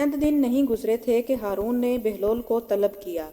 चंद दिन नहीं गुजरे थे कि हारून ने बहलोल को तलब किया।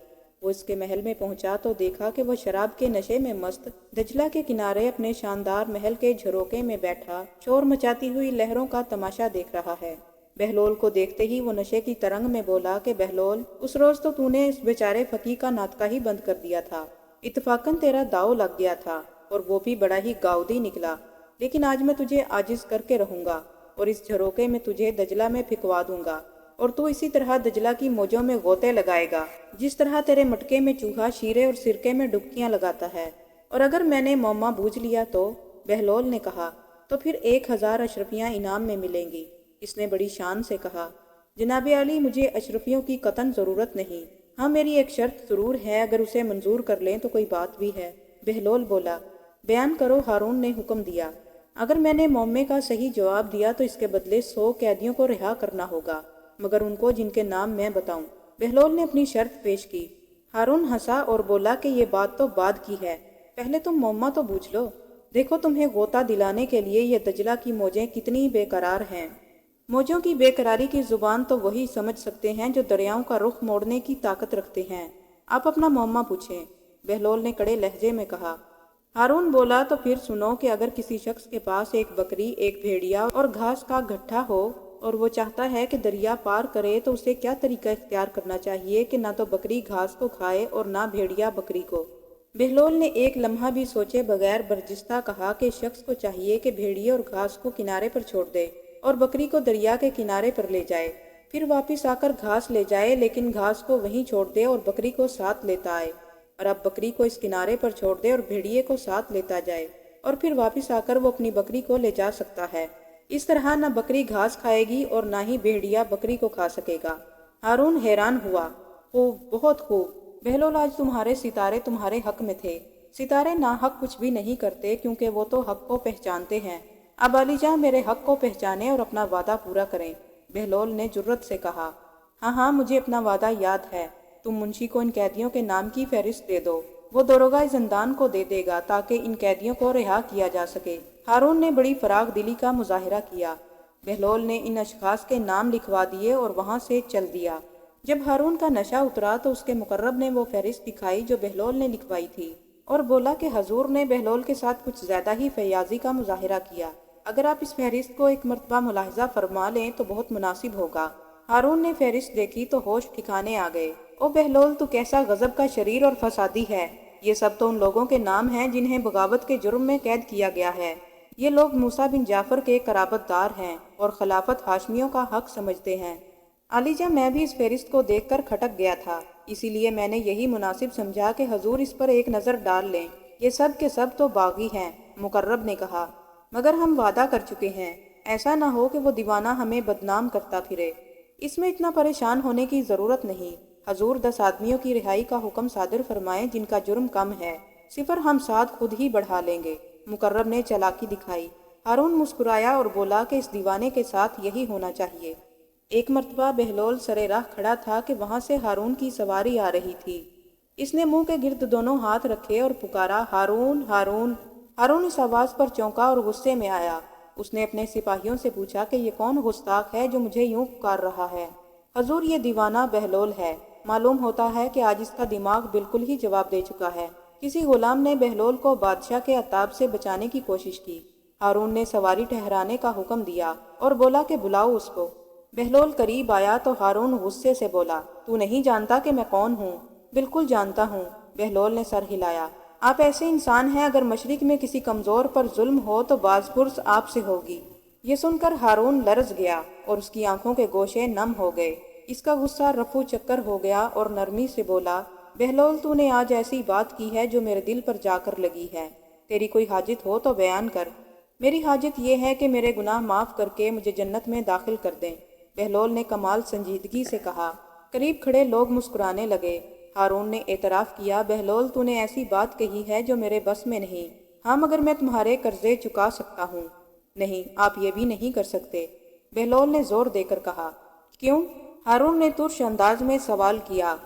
वो इसके महल में पहुंचा तो देखा कि वह शराब के नशे में मस्त दजला के किनारे अपने शानदार महल के झरोके में बैठा शोर मचाती हुई लहरों का तमाशा देख रहा है। बहलोल को देखते ही वो नशे की तरंग में बोला कि बहलोल, उस रोज तो तूने इस बेचारे फकी का नाटका ही बंद कर दिया था। इत्तफाकन तेरा दाव लग गया था और वो भी बड़ा ही गाउदी निकला। लेकिन आज मैं तुझे आजिज करके रहूंगा और इस झरोके में तुझे दजला में फिकवा दूंगा और तू इसी तरह दजला की मौजों में गोते लगाएगा जिस तरह तेरे मटके में चूहा शीरे और सिरके में डुबकियां लगाता है। और अगर मैंने मौमा बूझ लिया तो, बहलोल ने कहा, तो फिर 1000 अशरफियां इनाम में मिलेंगी। इसने बड़ी शान से कहा, जनाबे आली, मुझे अशरफियों की कतन ज़रूरत नहीं। हाँ, मेरी एक शर्त ज़रूर है, अगर उसे मंजूर कर लें तो कोई बात भी है। बहलोल बोला, बयान करो। हारून ने हुक्म दिया। अगर मैंने मौमे का सही जवाब दिया तो इसके बदले 100 कैदियों को रिहा करना होगा, मगर उनको जिनके नाम मैं बताऊं। बहलोल ने अपनी शर्त पेश की। हारून हंसा और बोला कि ये बात तो बाद की है, पहले तुम मौमा तो बूझ लो। देखो, तुम्हें गोता दिलाने के लिए ये दजला की मौजें कितनी बेकरार हैं। मौजों की बेकरारी की जुबान तो वही समझ सकते हैं जो दरियाओं का रुख मोड़ने की ताकत रखते हैं। आप अपना मौमा पूछें, बहलोल ने कड़े लहजे में कहा। हारून बोला, तो फिर सुनो कि अगर किसी शख्स के पास एक बकरी, एक भेड़िया और घास का गट्ठा हो और वो चाहता है कि दरिया पार करे तो उसे क्या तरीका इख्तियार करना चाहिए कि ना तो बकरी घास को खाए और ना भेड़िया बकरी को। बहलोल ने एक लम्हा भी सोचे बगैर बर्जिस्ता कहा कि शख्स को चाहिए कि भेड़िए और घास को किनारे पर छोड़ दे और बकरी को दरिया के किनारे पर ले जाए, फिर वापस आकर घास ले जाए, लेकिन घास को वहीं छोड़ दे और बकरी को साथ लेता आए। और अब बकरी को इस किनारे पर छोड़ दे और भेड़िए को साथ लेता जाए और फिर वापस आकर वो अपनी बकरी को ले जा सकता है। इस तरह न बकरी घास खाएगी और ना ही भेड़िया बकरी को खा सकेगा। हारून हैरान हुआ। खूब, बहुत खूब। बहलोल, आज तुम्हारे सितारे तुम्हारे हक में थे। सितारे ना हक कुछ भी नहीं करते क्योंकि वो तो हक को पहचानते हैं। अब अलीजा मेरे हक को पहचाने और अपना वादा पूरा करें, बहलोल ने जुर्रत से कहा। हाँ हाँ, मुझे अपना वादा याद है। तुम मुंशी को इन कैदियों के नाम की फहरिस्त दे दो, वो दरोगा जिंदान को दे देगा ताकि इन कैदियों को रिहा किया जा सके। हारून ने बड़ी फराग दिली का मुजाहिरा किया। बहलोल ने इन अशखास के नाम लिखवा दिए और वहां से चल दिया। जब हारून का नशा उतरा तो उसके मुकर्रब ने वो फहरिस्त दिखाई जो बहलोल ने लिखवाई थी और बोला कि हजूर ने बहलोल के साथ कुछ ज्यादा ही फयाजी का मुजाहिरा किया। अगर आप इस फहरिस्त को एक मरतबा मुलाहिजा फरमा लें तो बहुत मुनासिब होगा। हारून ने फहरिस्त देखी तो होश ठिकाने आ गए। ओ बहलोल, तू कैसा गजब का शरीर और फसादी है। ये सब तो उन लोगों के नाम हैं जिन्हें बगावत के जुर्म में कैद किया गया है। ये लोग मूसा बिन जाफर के कराबतदार हैं और खिलाफत हाशमियों का हक समझते हैं। आलीजा, मैं भी इस फहरिस्त को देखकर खटक गया था, इसीलिए मैंने यही मुनासिब समझा कि हजूर इस पर एक नज़र डाल लें। ये सब के सब तो बागी हैं, मुकर्रब ने कहा, मगर हम वादा कर चुके हैं, ऐसा ना हो कि वो दीवाना हमें बदनाम करता फिरे। इसमें इतना परेशान होने की ज़रूरत नहीं। हजूर 10 आदमियों की रिहाई का हुक्म सादिर फरमाएं जिनका जुर्म कम है, सिफर हम 7 खुद ही बढ़ा लेंगे। मुकर्रब ने चालाकी दिखाई। हारून मुस्कुराया और बोला कि इस दीवाने के साथ यही होना चाहिए। एक मर्तबा बहलोल सरे राह खड़ा था कि वहां से हारून की सवारी आ रही थी। इसने मुंह के गिर्द दोनों हाथ रखे और पुकारा, हारून हारून। हारून इस आवाज पर चौंका और गुस्से में आया। उसने अपने सिपाहियों से पूछा कि ये कौन गुस्ताख है जो मुझे यूं पुकार रहा है। हजूर, ये दीवाना बहलोल है। मालूम होता है कि आज इसका दिमाग बिल्कुल ही जवाब दे चुका है। किसी गुलाम ने बहलोल को बादशाह के अताब से बचाने की कोशिश की। हारून ने सवारी ठहराने का हुक्म दिया और बोला कि बुलाओ उसको। बहलोल करीब आया तो हारून गुस्से से बोला, तू नहीं जानता कि मैं कौन हूँ? बिल्कुल जानता हूँ, बहलोल ने सर हिलाया। आप ऐसे इंसान हैं, अगर मशरिक में किसी कमजोर पर जुल्म हो तो बाजपुरस आपसे होगी। ये सुनकर हारून लरज गया और उसकी आंखों के गोशे नम हो गए। इसका गुस्सा रफू चक्कर हो गया और नरमी से बोला, बहलोल, तूने आज ऐसी बात की है जो मेरे दिल पर जाकर लगी है। तेरी कोई हाजित हो तो बयान कर। मेरी हाजित यह है कि मेरे गुनाह माफ करके मुझे जन्नत में दाखिल कर दें, बहलोल ने कमाल संजीदगी से कहा। करीब खड़े लोग मुस्कुराने लगे। हारून ने एतराफ किया, बहलोल, तूने ऐसी बात कही है जो मेरे बस में नहीं। हाँ, मगर मैं तुम्हारे कर्जे चुका सकता हूँ। नहीं, आप ये भी नहीं कर सकते, बहलोल ने जोर देकर कहा। क्यों? हारून ने तुर्श अंदाज में सवाल किया।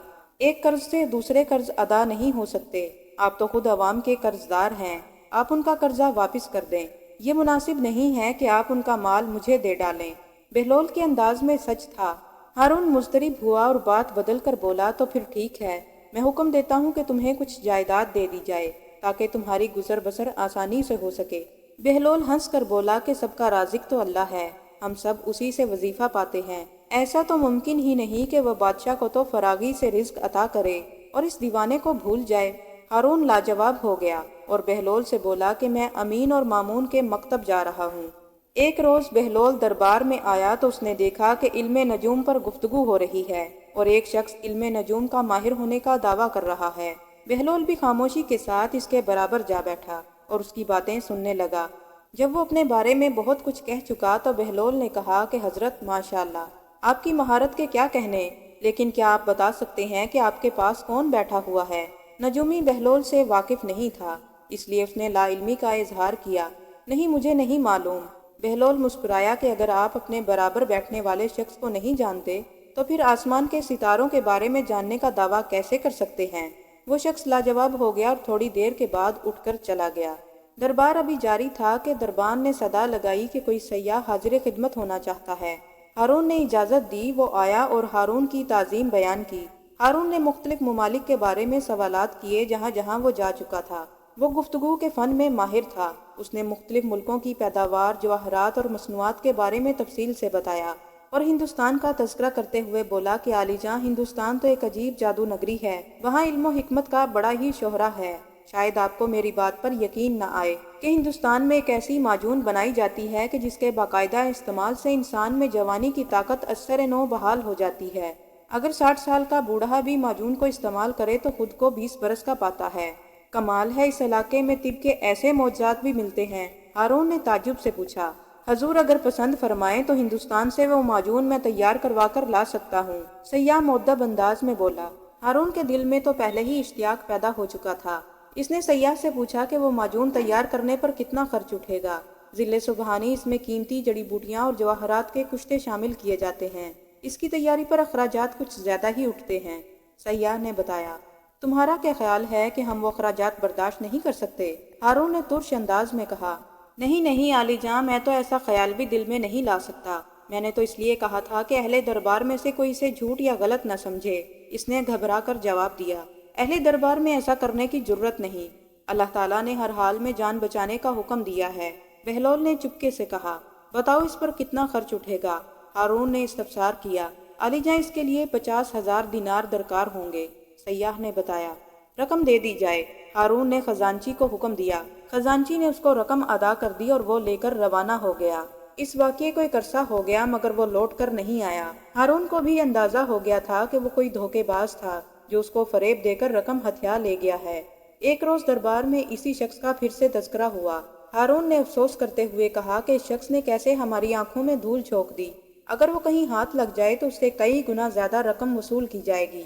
एक कर्ज से दूसरे कर्ज अदा नहीं हो सकते। आप तो खुद अवाम के कर्जदार हैं, आप उनका कर्जा वापस कर दें। ये मुनासिब नहीं है कि आप उनका माल मुझे दे डालें। बहलोल के अंदाज में सच था। हारून मुस्तरिब हुआ और बात बदल कर बोला, तो फिर ठीक है, मैं हुक्म देता हूँ कि तुम्हें कुछ जायदाद दे दी जाए ताकि तुम्हारी गुजर बसर आसानी से हो सके। बहलोल हंस कर बोला कि सबका राजिक तो अल्लाह है, हम सब उसी से वजीफा पाते हैं। ऐसा तो मुमकिन ही नहीं कि वह बादशाह को तो फरागी से रिज्क अता करे और इस दीवाने को भूल जाए। हारून लाजवाब हो गया और बहलोल से बोला कि मैं अमीन और मामून के मकतब जा रहा हूँ। एक रोज बहलोल दरबार में आया तो उसने देखा कि इल्मे नजूम पर गुफ्तगू हो रही है और एक शख्स इल्मे नजूम का माहिर होने का दावा कर रहा है। बहलोल भी खामोशी के साथ इसके बराबर जा बैठा और उसकी बातें सुनने लगा। जब वो अपने बारे में बहुत कुछ कह चुका तो बहलोल ने कहा कि हजरत माशाअल्लाह, आपकी महारत के क्या कहने, लेकिन क्या आप बता सकते हैं कि आपके पास कौन बैठा हुआ है? नजूमी बहलोल से वाकिफ नहीं था, इसलिए उसने लाइल्मी का इजहार किया। नहीं, मुझे नहीं मालूम। बहलोल मुस्कुराया कि अगर आप अपने बराबर बैठने वाले शख्स को नहीं जानते तो फिर आसमान के सितारों के बारे में जानने का दावा कैसे कर सकते हैं? वो शख्स लाजवाब हो गया और थोड़ी देर के बाद उठकर चला गया। दरबार अभी जारी था कि दरबान ने सदा लगाई कि कोई सयाह हाजिर खिदमत होना चाहता है। हारून ने इजाज़त दी, वो आया और हारून की ताज़ीम बयान की। हारून ने मुख्तलिफ ममालिक के बारे में सवालात किए जहाँ जहाँ वो जा चुका था। वो गुफ्तगू के फ़न में माहिर था। उसने मुख्तलिफ मुल्कों की पैदावार, जवाहरात और मसनूआत के बारे में तफसील से बताया और हिंदुस्तान का तज़किरा करते हुए बोला कि आलीजां, हिंदुस्तान तो एक अजीब जादू नगरी है, वहाँ इल्म और हिकमत का बड़ा ही शोहरा है। शायद आपको मेरी बात पर यकीन न आए कि हिंदुस्तान में एक ऐसी माजून बनाई जाती है कि जिसके बाकायदा इस्तेमाल से इंसान में जवानी की ताकत असर नो बहाल हो जाती है। अगर 60 साल का बूढ़ा भी माजून को इस्तेमाल करे तो खुद को 20 बरस का पाता है। कमाल है, इस इलाके में तिब के ऐसे मौजज़ात भी मिलते हैं। हारून ने ताज्जुब से पूछा, हजूर अगर पसंद फरमाएं तो हिंदुस्तान से वो माजून मैं तैयार करवा कर ला सकता हूँ। सयाह मुअद्दब अंदाज में बोला। हारून के दिल में तो पहले ही इश्तियाक पैदा हो चुका था। इसने सयाह से पूछा कि वो माजून तैयार करने पर कितना खर्च उठेगा। जिले सुबहानी, इसमें कीमती जड़ी बूटियाँ और जवाहरात के कुश्ते शामिल किए जाते हैं। इसकी तैयारी पर अखराजात कुछ ज्यादा ही उठते हैं। सयाह ने बताया। तुम्हारा क्या ख्याल है कि हम वो अखराजात बर्दाश्त नहीं कर सकते? हारून ने तुर्श अंदाज में कहा। नहीं नहीं आलीजां, मैं तो ऐसा ख्याल भी दिल में नहीं ला सकता। मैंने तो इसलिए कहा था कि अहले दरबार में से कोई इसे झूठ या गलत न समझे। इसने घबरा कर जवाब दिया, अहले दरबार में ऐसा करने की जुर्रत नहीं। अल्लाह ताला ने हर हाल में जान बचाने का हुक्म दिया है। बहलोल ने चुपके से कहा, बताओ इस पर कितना खर्च उठेगा? हारून ने इस्तफसार किया। आलीजां, इसके लिए 50,000 दिनार दरकार होंगे। सयाह ने बताया। रकम दे दी जाए। हारून ने खजांची को हुक्म दिया। खजांची ने उसको रकम अदा कर दी और वो लेकर रवाना हो गया। इस वाक़ये को एक अरसा हो गया मगर वो लौट कर नहीं आया। हारून को भी अंदाजा हो गया था कि वो कोई धोखेबाज था जो उसको फरेब देकर रकम हथिया ले गया है। एक रोज दरबार में इसी शख्स का फिर से तज़किरा हुआ। हारून ने अफसोस करते हुए कहा कि इस शख्स ने कैसे हमारी आंखों में धूल झोंक दी। अगर वो कहीं हाथ लग जाए तो उससे कई गुना ज्यादा रकम वसूल की जाएगी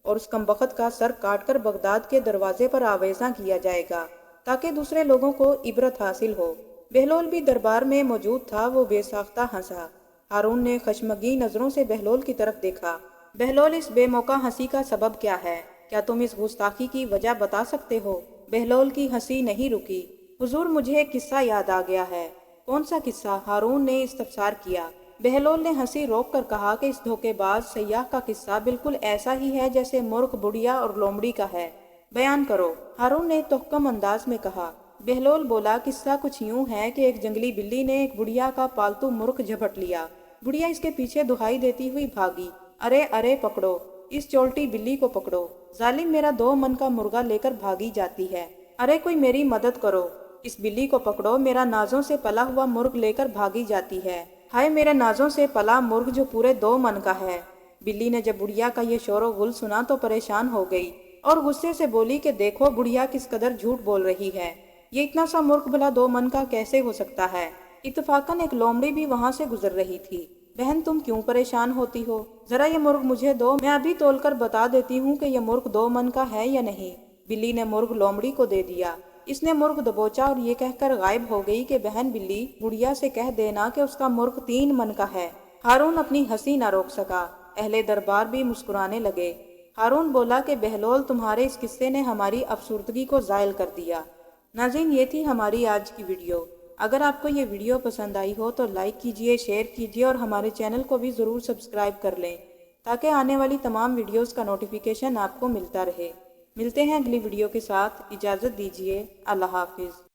और उस कमबख्त का सर काटकर बगदाद के दरवाजे पर आवेजा किया जाएगा ताकि दूसरे लोगों को इबरत हासिल हो। बहलोल भी दरबार में मौजूद था। वो बेसाख्ता हंसा। हारून ने खशमगी नजरों से बहलोल की तरफ देखा। बहलोल, इस बेमौका हंसी का सबब क्या है? क्या तुम इस गुस्ताखी की वजह बता सकते हो? बहलोल की हंसी नहीं रुकी। हुजूर, मुझे एक किस्सा याद आ गया है। कौन सा किस्सा? हारून ने इस्तफसार किया। बहलोल ने हंसी रोक कर कहा कि इस धोखेबाज सयाह का किस्सा बिल्कुल ऐसा ही है जैसे मुर्ख, बुढ़िया और लोमड़ी का है। बयान करो, हारून ने तोहकम अंदाज में कहा। बहलोल बोला, किस्सा कुछ यूं है कि एक जंगली बिल्ली ने एक बुढ़िया का पालतू मुर्ख झपट लिया। बुढ़िया इसके पीछे दुहाई देती हुई भागी। अरे अरे पकड़ो, इस चोल्टी बिल्ली को पकड़ो। जालिम, मेरा 2 मन का मुर्गा लेकर भागी जाती है। अरे कोई मेरी मदद करो, इस बिल्ली को पकड़ो, मेरा नाजों से पला हुआ मुर्ग लेकर भागी जाती है। हाय, मेरे नाजों से पला मुर्ग जो पूरे 2 मन का है। बिल्ली ने जब बुढ़िया का ये शोरो गुल सुना तो परेशान हो गई और गुस्से से बोली कि देखो बुढ़िया किस कदर झूठ बोल रही है। ये इतना सा मुर्ग भला 2 मन का कैसे हो सकता है? इत्तफाकन एक लोमड़ी भी वहाँ से गुजर रही थी। बहन, तुम क्यों परेशान होती हो? जरा ये मुर्ग मुझे दो, मैं अभी तोलकर बता देती हूँ कि ये मुर्ग 2 मन का है या नहीं। बिल्ली ने मुर्ग लोमड़ी को दे दिया। इसने मुर्ग दबोचा और ये कहकर गायब हो गई कि बहन बिल्ली, बुढ़िया से कह देना कि उसका मुर्ग 3 मन का है। हारून अपनी हंसी न रोक सका। अहले दरबार भी मुस्कुराने लगे। हारून बोला कि बहलोल, तुम्हारे इस किस्से ने हमारी अफसुर्दगी को ज़ायल कर दिया। नाज़रीन, ये थी हमारी आज की वीडियो। अगर आपको ये वीडियो पसंद आई हो तो लाइक कीजिए, शेयर कीजिए और हमारे चैनल को भी ज़रूर सब्सक्राइब कर लें। تاکہ آنے والی تمام ویڈیوز کا نوٹیفیکیشن آپ کو ملتا رہے۔ ملتے ہیں اگلی ویڈیو کے ساتھ، اجازت دیجیے، اللہ حافظ۔